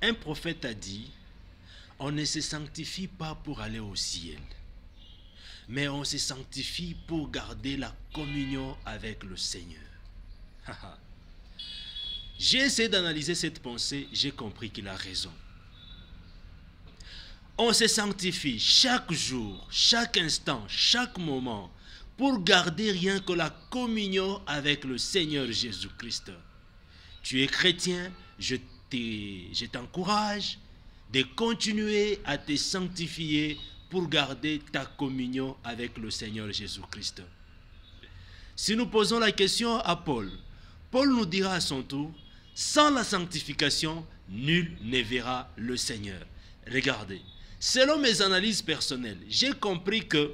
Un prophète a dit, on ne se sanctifie pas pour aller au ciel, mais on se sanctifie pour garder la communion avec le Seigneur. J'ai essayé d'analyser cette pensée, j'ai compris qu'il a raison. On se sanctifie chaque jour, chaque instant, chaque moment, pour garder rien que la communion avec le Seigneur Jésus-Christ. Tu es chrétien, je t'encourage de continuer à te sanctifier pour garder ta communion avec le Seigneur Jésus-Christ. Si nous posons la question à Paul, Paul nous dira à son tour, sans la sanctification, nul ne verra le Seigneur. Regardez, selon mes analyses personnelles, j'ai compris que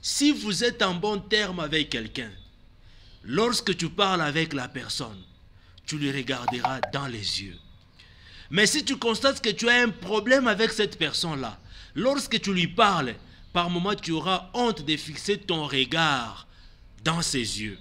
si vous êtes en bon terme avec quelqu'un, lorsque tu parles avec la personne, tu le regarderas dans les yeux. Mais si tu constates que tu as un problème avec cette personne-là, lorsque tu lui parles, par moment tu auras honte de fixer ton regard dans ses yeux.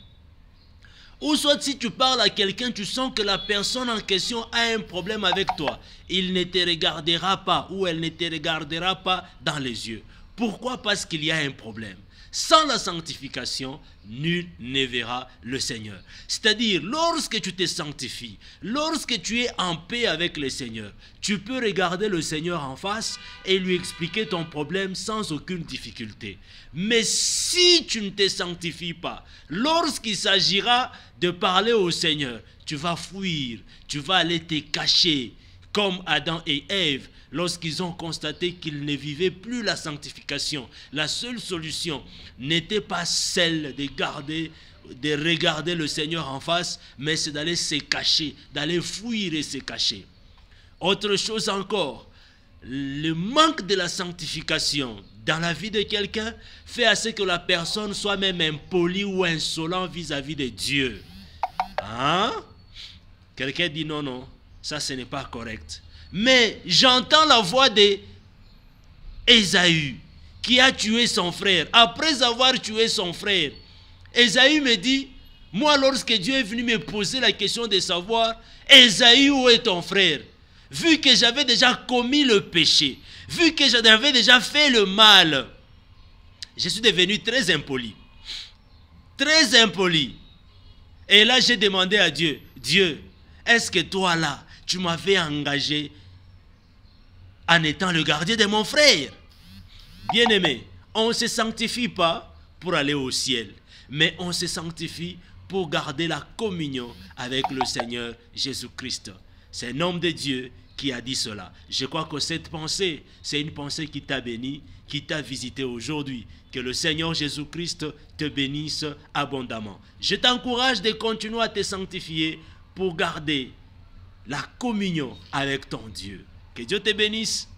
Ou soit si tu parles à quelqu'un, tu sens que la personne en question a un problème avec toi. Il ne te regardera pas ou elle ne te regardera pas dans les yeux. Pourquoi? Parce qu'il y a un problème. Sans la sanctification, nul ne verra le Seigneur. C'est-à-dire, lorsque tu te sanctifies, lorsque tu es en paix avec le Seigneur, tu peux regarder le Seigneur en face et lui expliquer ton problème sans aucune difficulté. Mais si tu ne te sanctifies pas, lorsqu'il s'agira de parler au Seigneur, tu vas fuir, tu vas aller te cacher, comme Adam et Ève, lorsqu'ils ont constaté qu'ils ne vivaient plus la sanctification. La seule solution n'était pas celle de regarder le Seigneur en face, mais c'est d'aller se cacher, d'aller fuir et se cacher. Autre chose encore, le manque de la sanctification dans la vie de quelqu'un fait à ce que la personne soit même impolie ou insolent vis-à-vis de Dieu. Hein? Quelqu'un dit non, non, ça ce n'est pas correct. Mais j'entends la voix d'Ésaü qui a tué son frère. Après avoir tué son frère, Ésaü me dit, moi lorsque Dieu est venu me poser la question de savoir, Ésaü, où est ton frère? Vu que j'avais déjà commis le péché, vu que j'avais déjà fait le mal, je suis devenu très impoli. Très impoli. Et là j'ai demandé à Dieu, Dieu, est-ce que toi là, tu m'avais engagé en étant le gardien de mon frère? Bien-aimé, on ne se sanctifie pas pour aller au ciel, mais on se sanctifie pour garder la communion avec le Seigneur Jésus-Christ. C'est un homme de Dieu qui a dit cela. Je crois que cette pensée, c'est une pensée qui t'a béni, qui t'a visité aujourd'hui. Que le Seigneur Jésus-Christ te bénisse abondamment. Je t'encourage de continuer à te sanctifier pour garder la communion avec ton Dieu. Que Dieu te bénisse.